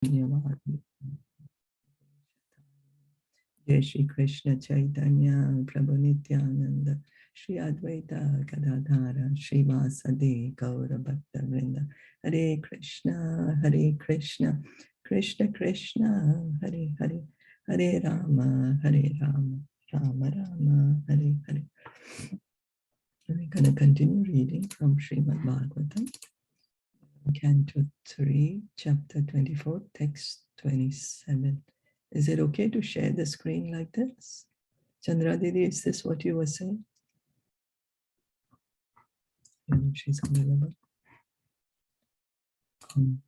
Jai Shri Krishna Chaitanya Prabhu Nityananda Shri Advaita Gadadhara Shri Vasadi Gaura Bhakta Vrinda Hare Krishna Krishna Krishna Hare Hare Hare Rama Rama Rama Hare Hare. We're going to continue reading from Srimad Bhagavatam Canto 3, Chapter 24, Text 27. Is it okay to share the screen like this? Chandra Didi, is this what you were saying? She's available.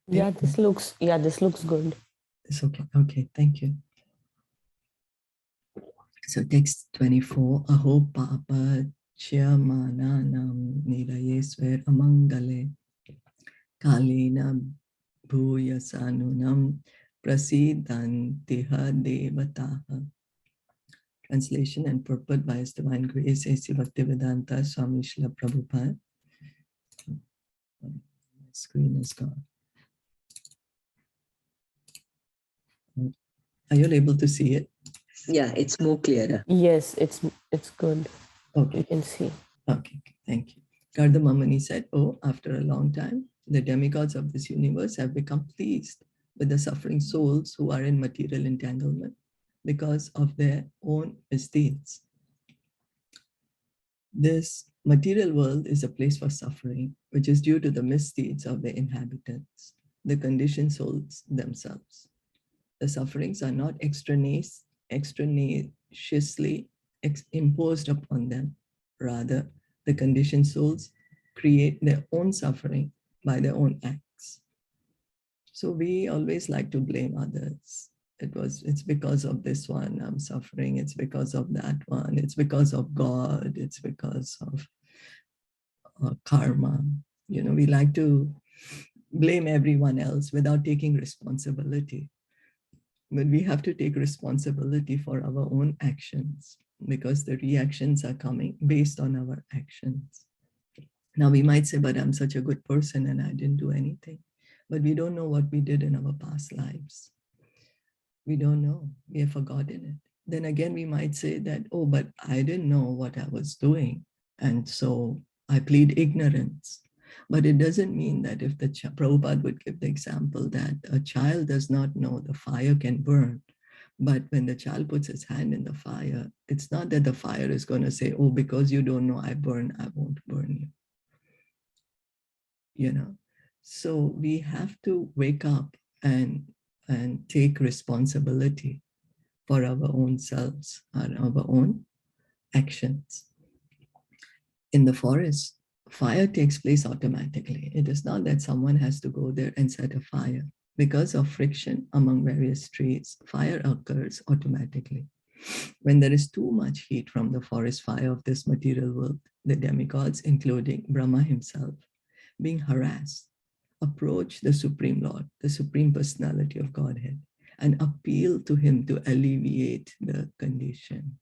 Yeah, this looks good. It's okay. Okay, thank you. So text 24, Aho Papa Chyamananam Nirayesver Amangale Kalina Bhuyasanunam Prasidantiha Devataha. Translation and purport by His Divine Grace A.C. Bhaktivedanta Swami Srila Prabhupada. My screen is gone. Are you able to see it? Yeah, it's more clearer. Yes, it's good. Okay. You can see. Okay, thank you. Cardamamani said, oh, after a long time, the demigods of this universe have become pleased with the suffering souls who are in material entanglement because of their own misdeeds. This material world is a place for suffering, which is due to the misdeeds of the inhabitants, the conditioned souls themselves. The sufferings are not extraneously imposed upon them. Rather, the conditioned souls create their own suffering by their own acts. So we always like to blame others. It's because of this one I'm suffering. It's because of that one. It's because of God. It's because of karma. You know, we like to blame everyone else without taking responsibility. But we have to take responsibility for our own actions because the reactions are coming based on our actions. Now we might say, but I'm such a good person and I didn't do anything. But we don't know what we did in our past lives. We don't know. We have forgotten it. Then again, we might say that, oh, but I didn't know what I was doing. And so I plead ignorance. But it doesn't mean that if the Prabhupada would give the example that a child does not know the fire can burn, but when the child puts his hand in the fire, it's not that the fire is going to say, oh, because you don't know I burn, I won't burn you. You know, so we have to wake up and take responsibility for our own selves and our own actions. In the forest, fire takes place automatically. It is not that someone has to go there and set a fire. Because of friction among various trees, fire occurs automatically. When there is too much heat from the forest fire of this material world, the demigods, including Brahma himself, being harassed, approach the Supreme Lord, the Supreme Personality of Godhead, and appeal to him to alleviate the condition.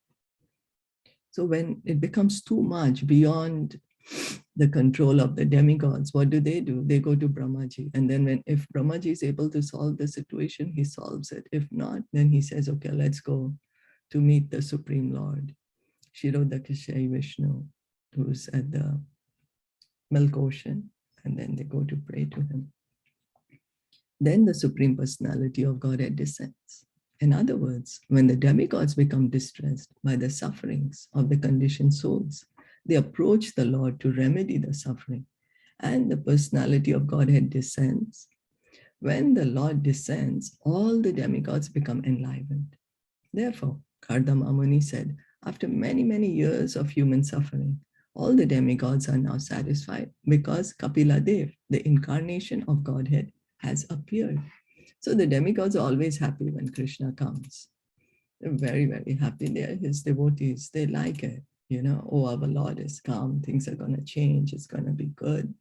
So when it becomes too much beyond the control of the demigods, what do? They go to Brahmaji. And then if Brahmaji is able to solve the situation, he solves it. If not, then he says, okay, let's go to meet the Supreme Lord, Kshirodakashayi Vishnu, who's at the Milk Ocean. And then they go to pray to him. Then the Supreme Personality of Godhead descends. In other words, when the demigods become distressed by the sufferings of the conditioned souls, they approach the Lord to remedy the suffering, and the personality of Godhead descends. When the Lord descends, all the demigods become enlivened. Therefore, Kardama Muni said, after many, many years of human suffering, all the demigods are now satisfied because Kapila Dev, the incarnation of Godhead, has appeared. So the demigods are always happy when Krishna comes. They're very, very happy. They are his devotees. They like it. You know, oh, our Lord is come. Things are going to change. It's going to be good.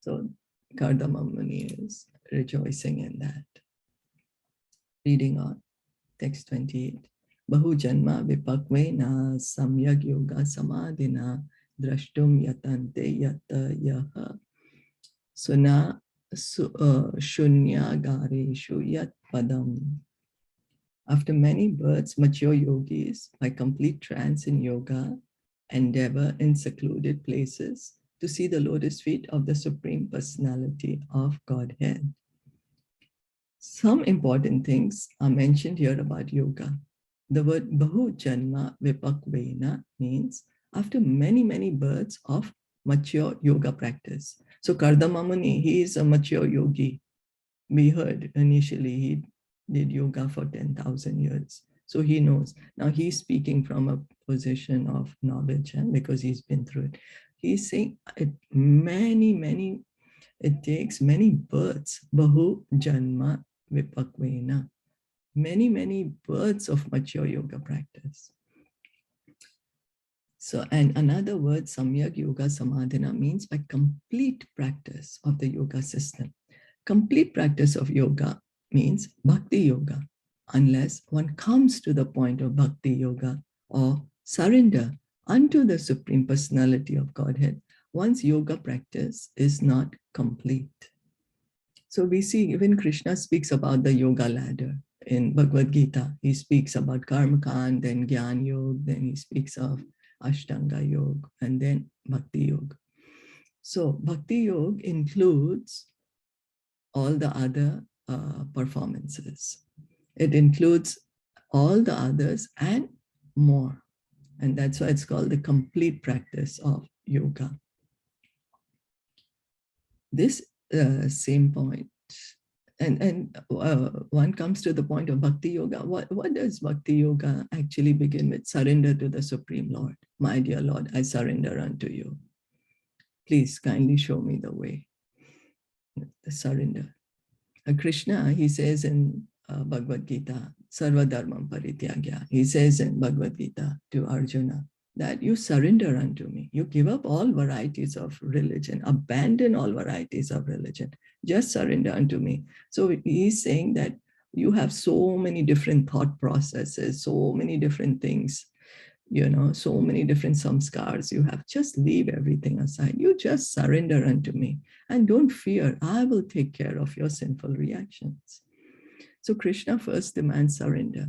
So Kardama Muni is rejoicing in that. Reading on, text 28. Bahu janma vipakvena samyag yoga samadhina drashtum yatante yata yaha Shunya Gareshu Yat Padam. After many births, mature yogis, by complete trance in yoga, endeavor in secluded places to see the lotus feet of the Supreme Personality of Godhead. Some important things are mentioned here about yoga. The word Bahu Janma Vipakvena means after many, many births of mature yoga practice. So Kardama Muni, he is a mature yogi. We heard initially he did yoga for 10,000 years. So he knows. Now he's speaking from a position of knowledge because he's been through it. He's saying it takes many births, Bahu Janma Vipakvena, many births of mature yoga practice. So, and another word, Samyak Yoga Samadhana, means by complete practice of the yoga system. Complete practice of yoga means bhakti yoga, unless one comes to the point of bhakti yoga or surrender unto the Supreme Personality of Godhead. One's yoga practice is not complete. So we see even Krishna speaks about the yoga ladder in Bhagavad Gita. He speaks about Karma Kand, then Gyan Yoga, then he speaks of Ashtanga Yoga, and then Bhakti Yoga. So Bhakti Yoga includes all the other performances. It includes all the others and more. And that's why it's called the complete practice of yoga. This same point, and one comes to the point of Bhakti Yoga. What does Bhakti Yoga actually begin with? Surrender to the Supreme Lord. My dear Lord, I surrender unto you. Please kindly show me the way. The surrender. Krishna, he says in Bhagavad Gita, Sarva Dharmam Parityagya. He says in Bhagavad Gita to Arjuna that you surrender unto me. You give up all varieties of religion, abandon all varieties of religion. Just surrender unto me. So he's saying that you have so many different thought processes, so many different things, so many different samskars you have. Just leave everything aside. You just surrender unto me. And don't fear, I will take care of your sinful reactions. So Krishna first demands surrender.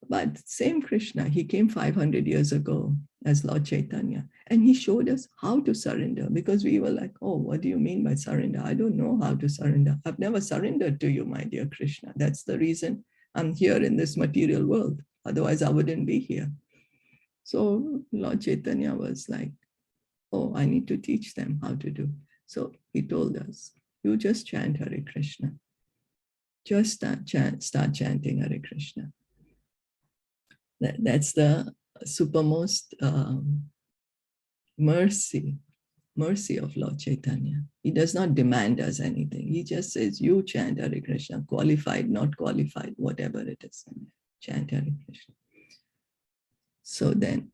But same Krishna, he came 500 years ago as Lord Caitanya, and he showed us how to surrender, because we were like, oh, what do you mean by surrender? I don't know how to surrender. I've never surrendered to you, my dear Krishna. That's the reason I'm here in this material world. Otherwise, I wouldn't be here. So Lord Caitanya was like, oh, I need to teach them how to do. So he told us, you just chant Hare Krishna. Just start chanting Hare Krishna. That's the supermost mercy of Lord Chaitanya. He does not demand us anything. He just says, you chant Hare Krishna, qualified, not qualified, whatever it is, chant Hare Krishna. So then,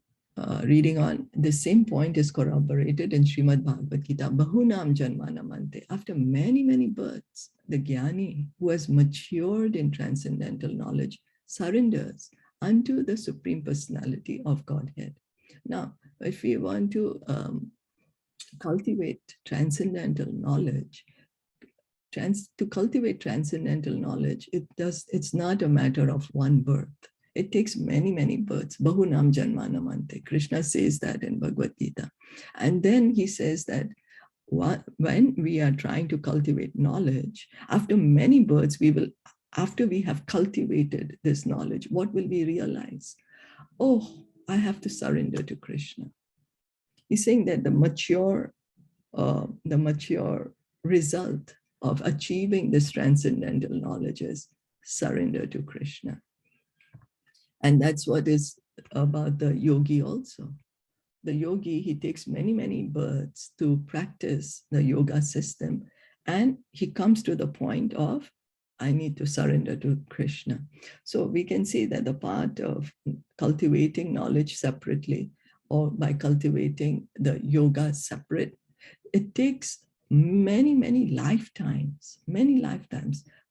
reading on, the same point is corroborated in Srimad Bhagavad Gita, Bahunam Janmanamante. After many births, the Jnani, who has matured in transcendental knowledge, surrenders unto the Supreme Personality of Godhead. Now, if we want to cultivate transcendental knowledge, it's not a matter of one birth. It takes many births. Bahunam Janmanamante. Krishna says that in Bhagavad Gita. And then he says that when we are trying to cultivate knowledge, after many births, after we have cultivated this knowledge, what will we realize? Oh, I have to surrender to Krishna. He's saying that the mature result of achieving this transcendental knowledge is surrender to Krishna. And that's what is about the yogi also. The yogi, he takes many births to practice the yoga system, and he comes to the point of, I need to surrender to Krishna. So we can see that the part of cultivating knowledge separately, or by cultivating the yoga separate, it takes many lifetimes,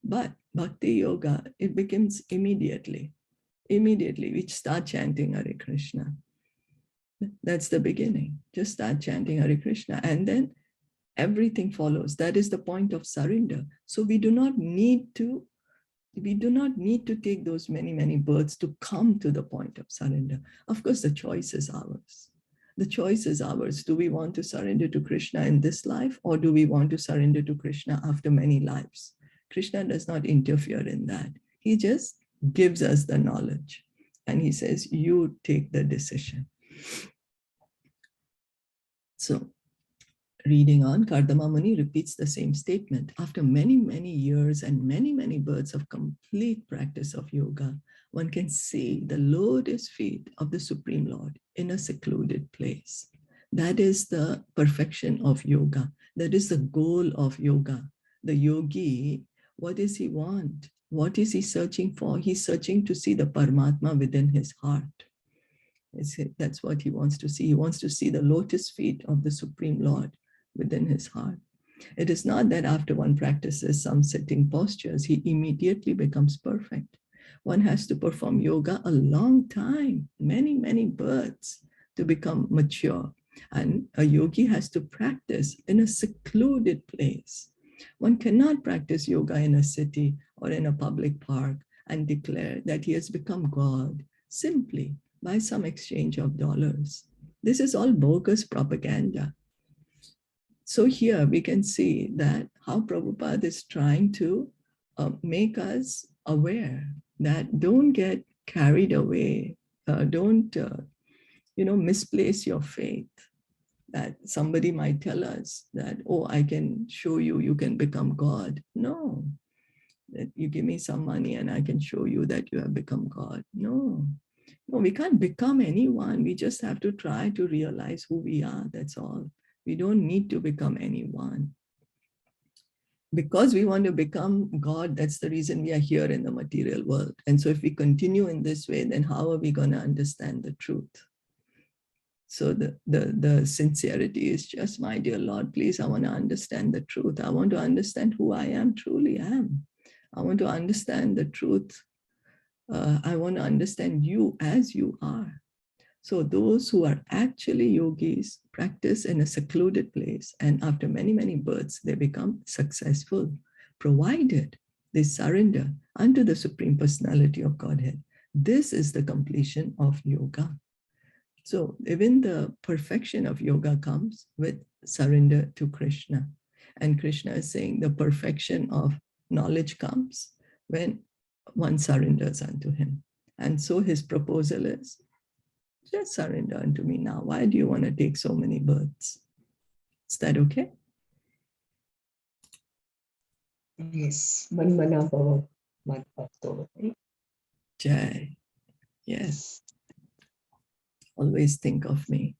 but Bhakti Yoga, it begins immediately. We start chanting Hare Krishna. That's the beginning. Just start chanting Hare Krishna. And then everything follows. That is the point of surrender. So we do not need to take those many births to come to the point of surrender. Of course, the choice is ours. The choice is ours. Do we want to surrender to Krishna in this life, or do we want to surrender to Krishna after many lives? Krishna does not interfere in that. He just gives us the knowledge. And he says, you take the decision. So, reading on, Kardama Muni repeats the same statement. After many years and many births of complete practice of yoga, one can see the lotus feet of the Supreme Lord in a secluded place. That is the perfection of yoga. That is the goal of yoga. The yogi, what does he want? What is he searching for? He's searching to see the Paramatma within his heart. That's what he wants to see. He wants to see the lotus feet of the Supreme Lord within his heart. It is not that after one practices some sitting postures, he immediately becomes perfect. One has to perform yoga a long time, many births to become mature. And a yogi has to practice in a secluded place. One cannot practice yoga in a city or in a public park and declare that he has become God simply by some exchange of dollars. This is all bogus propaganda. So here we can see that how Prabhupada is trying to make us aware that don't get carried away, don't misplace your faith. That somebody might tell us that, oh, I can show you, you can become God. No, that you give me some money and I can show you that you have become God. No, we can't become anyone. We just have to try to realize who we are, that's all. We don't need to become anyone. Because we want to become God, that's the reason we are here in the material world. And so if we continue in this way, then how are we going to understand the truth? So the sincerity is just, my dear Lord, please, I want to understand the truth. I want to understand who I am, truly am. I want to understand the truth. I want to understand you as you are. So those who are actually yogis practice in a secluded place, and after many births, they become successful, provided they surrender unto the Supreme Personality of Godhead. This is the completion of yoga. So even the perfection of yoga comes with surrender to Krishna. And Krishna is saying the perfection of knowledge comes when one surrenders unto him. And so his proposal is, just surrender unto me now. Why do you want to take so many births? Is that okay? Yes. Manmana Bhava Madbhakto. Jai. Yes. Always think of me.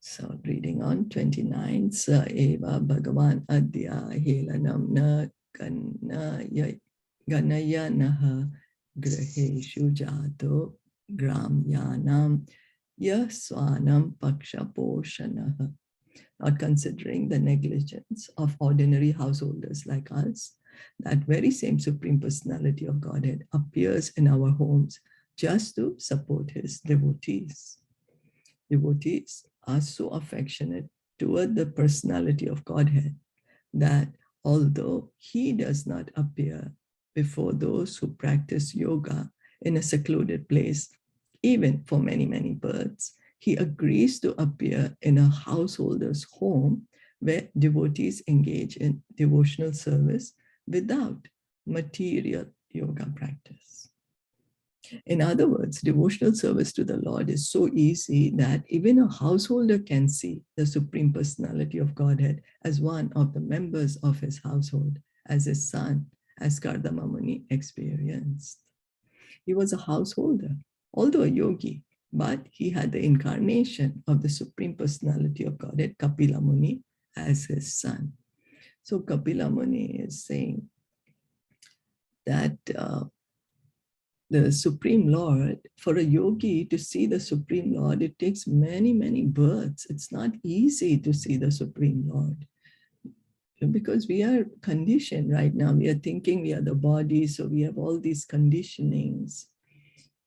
So reading on 29. Sa eva Bhagavan adya helanam na ganaya naha graheshu jato gramyanam yaswanam pakshaposhanaha. Not considering the negligence of ordinary householders like us, that very same Supreme Personality of Godhead appears in our homes just to support his devotees. Devotees are so affectionate toward the personality of Godhead that although he does not appear before those who practice yoga in a secluded place, even for many births, he agrees to appear in a householder's home where devotees engage in devotional service without material yoga practice. In other words, devotional service to the Lord is so easy that even a householder can see the Supreme Personality of Godhead as one of the members of his household, as his son, as Kardama Muni experienced. He was a householder, although a yogi, but he had the incarnation of the Supreme Personality of Godhead, Kapila Muni, as his son. So Kapila Muni is saying that the Supreme Lord, for a yogi to see the Supreme Lord, it takes many births. It's not easy to see the Supreme Lord. Because we are conditioned right now. We are thinking we are the body, so we have all these conditionings.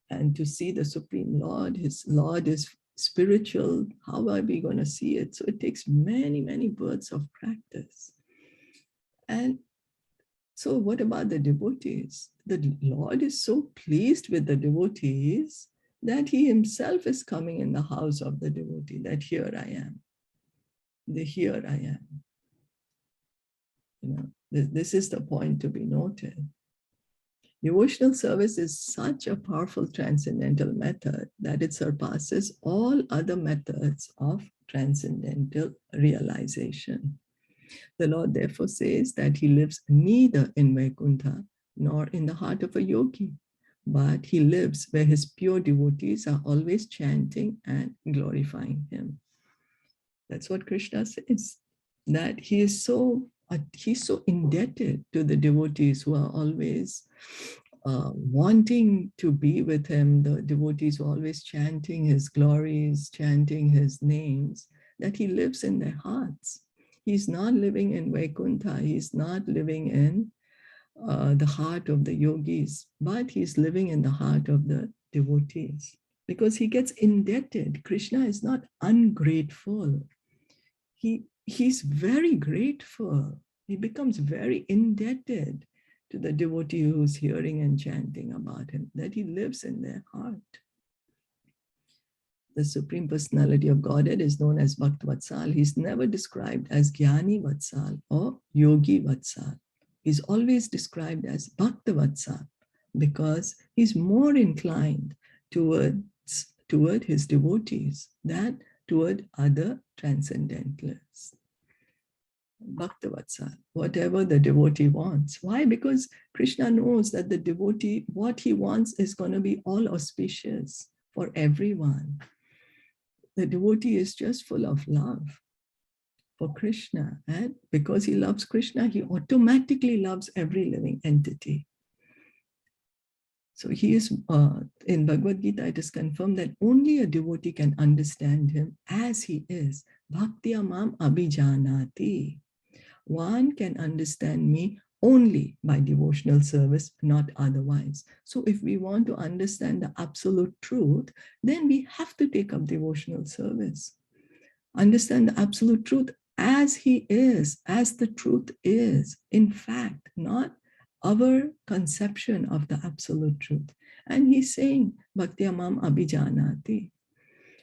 And to see the Supreme Lord, his Lord is spiritual, how are we going to see it? So it takes many, many births of practice. And so what about the devotees? The Lord is so pleased with the devotees that he himself is coming in the house of the devotee, that here I am. Here I am. You know, this is the point to be noted. Devotional service is such a powerful transcendental method that it surpasses all other methods of transcendental realization. The Lord therefore says that he lives neither in Vaikuntha nor in the heart of a yogi, but he lives where his pure devotees are always chanting and glorifying him. That's what Krishna says, that he is he's so indebted to the devotees who are always wanting to be with him, the devotees who are always chanting his glories, chanting his names, that he lives in their hearts. He's not living in Vaikuntha, he's not living in the heart of the yogis, but he's living in the heart of the devotees, because he gets indebted. Krishna is not ungrateful. He's very grateful. He becomes very indebted to the devotee who's hearing and chanting about him, that he lives in their heart. The Supreme Personality of Godhead is known as Bhakt Vatsal. He's never described as Jnani Vatsal or Yogi Vatsal. He's always described as Bhakta Vatsal because he's more inclined toward his devotees than toward other transcendentalists. Bhakta Vatsal, whatever the devotee wants. Why? Because Krishna knows that the devotee, what he wants is going to be all auspicious for everyone. The devotee is just full of love for Krishna, and because he loves Krishna, he automatically loves every living entity. So he is, in Bhagavad Gita, it is confirmed that only a devotee can understand him as he is. Bhaktya mam abhijanati. One can understand me only by devotional service, not otherwise. So if we want to understand the absolute truth, then we have to take up devotional service. Understand the absolute truth as he is, as the truth is, in fact, not our conception of the absolute truth. And he's saying, Bhaktya mam abhijanati.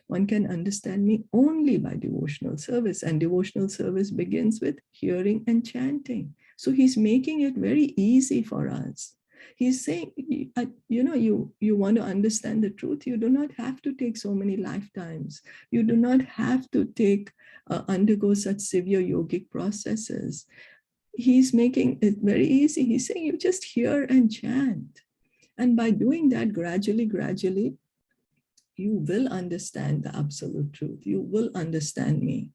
One can understand me only by devotional service, and devotional service begins with hearing and chanting. So he's making it very easy for us. He's saying, you want to understand the truth, you do not have to take so many lifetimes. You do not have to undergo such severe yogic processes. He's making it very easy. He's saying, you just hear and chant. And by doing that, gradually, you will understand the absolute truth. You will understand me.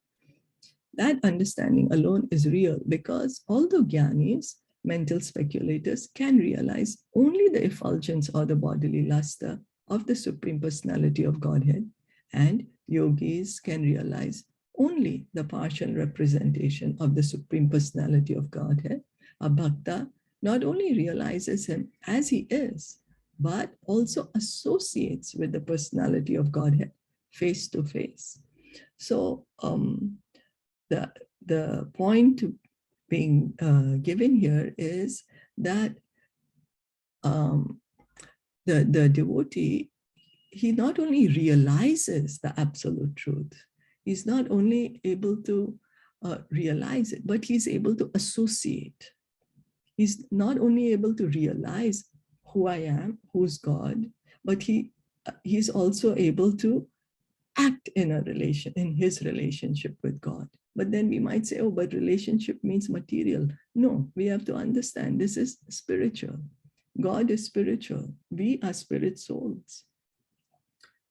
That understanding alone is real, because although jnanis, mental speculators, can realize only the effulgence or the bodily luster of the Supreme Personality of Godhead, and yogis can realize only the partial representation of the Supreme Personality of Godhead, a bhakta not only realizes him as he is, but also associates with the personality of Godhead face to face. So the point being given here is that the devotee, he not only realizes the absolute truth, he's not only able to realize it, but he's able to associate. He's not only able to realize who I am, who's God, but he's also able to act in his relationship with God. But then we might say, oh, but relationship means material. No, we have to understand this is spiritual. God is spiritual. We are spirit souls.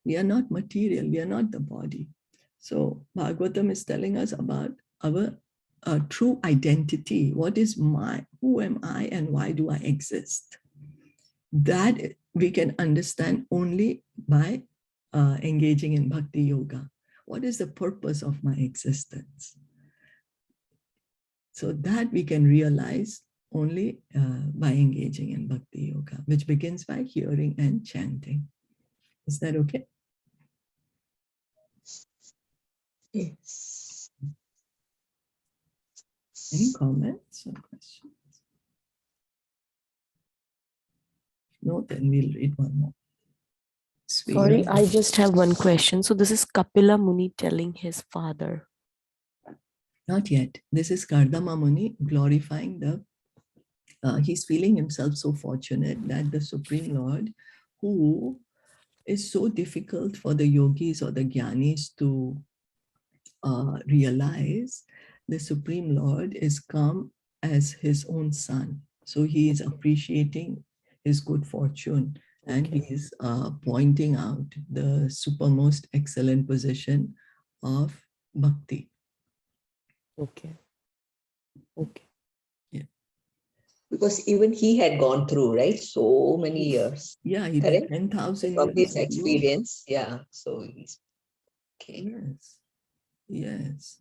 We are not material. We are not the body. So Bhagavatam is telling us about our true identity. What is who am I and why do I exist? That we can understand only by engaging in bhakti yoga. What is the purpose of my existence? So that we can realize only by engaging in bhakti yoga, which begins by hearing and chanting. Is that okay? Yes. Any comments or questions? No, then we'll read one more. Sorry, Sweet. I just have one question. So this is Kapila Muni telling his father. Not yet. This is Kardama Muni glorifying the, he's feeling himself so fortunate that the Supreme Lord, who is so difficult for the yogis or the jnanis to realize, the Supreme Lord is come as his own son. So he is appreciating his good fortune, and he is pointing out the supermost excellent position of bhakti. Okay. Okay. Because even he had gone through, right? So many years. Yeah, he Correct? did 10,000 From years his of yoga. experience. Yeah. So he's okay. Yes, yes.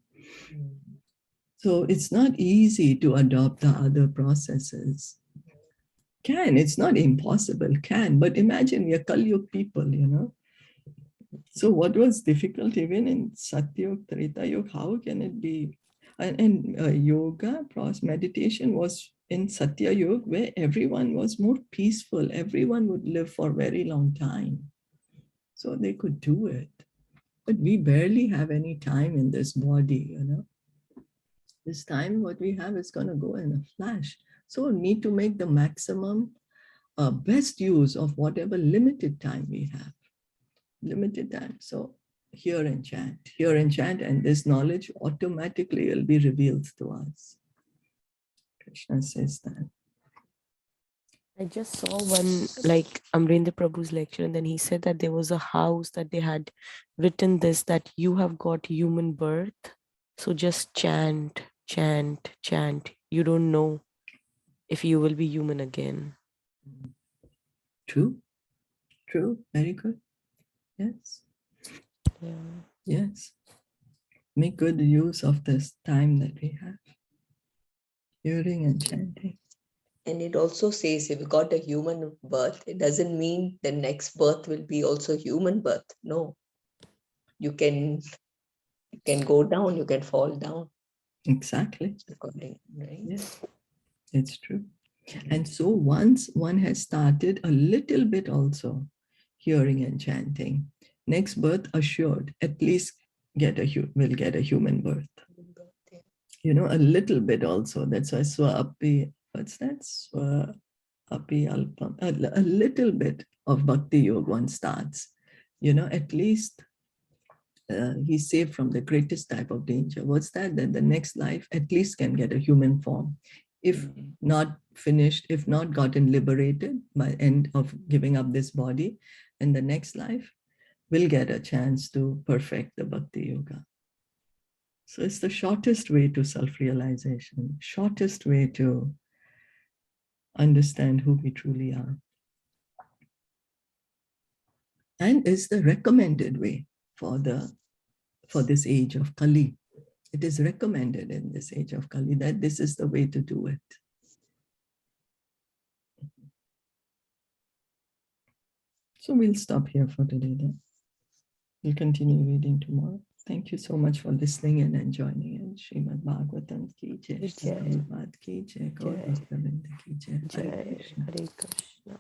So it's not easy to adopt the other processes. It's not impossible, but imagine we are Kali-Yuga people, you know. So what was difficult even in Satyug, Treta Yuga, how can it be? And yoga, meditation was in Satya Yuga, where everyone was more peaceful. Everyone would live for a very long time. So they could do it. But we barely have any time in this body, you know. This time what we have is going to go in a flash. So we need to make the maximum best use of whatever limited time we have. Limited time. So hear and chant, and this knowledge automatically will be revealed to us. Krishna says that. I just saw one, like Amrendra Prabhu's lecture, and then he said that there was a house that they had written this, that you have got human birth. So just chant, chant, chant. You don't know if you will be human again. True, true, very good. Yes, Yeah. yes. Make good use of this time that we have. Hearing and chanting. And it also says if you got a human birth, it doesn't mean the next birth will be also human birth. No. You can go down, you can fall down. Exactly. According, right? Yes, it's true. And so once one has started a little bit also hearing and chanting, next birth assured, at least will get a human birth. You know, a little bit also. That's why Swa-api, what's that? Swa-api alpam. A little bit of Bhakti Yoga one starts. You know, at least he's saved from the greatest type of danger. What's that? That the next life at least can get a human form. If not finished, if not gotten liberated by end of giving up this body, in the next life, will get a chance to perfect the Bhakti Yoga. So it's the shortest way to self-realization, shortest way to understand who we truly are. And is the recommended way for this age of Kali. It is recommended in this age of Kali that this is the way to do it. So we'll stop here for today then. We'll continue reading tomorrow. Thank you so much for listening in and joining in. Srimad Bhagavatam ki jai, Prabhupada ki jai, Gaur Bhakta Vrinda ki jai. Hare Krishna. Hare Krishna.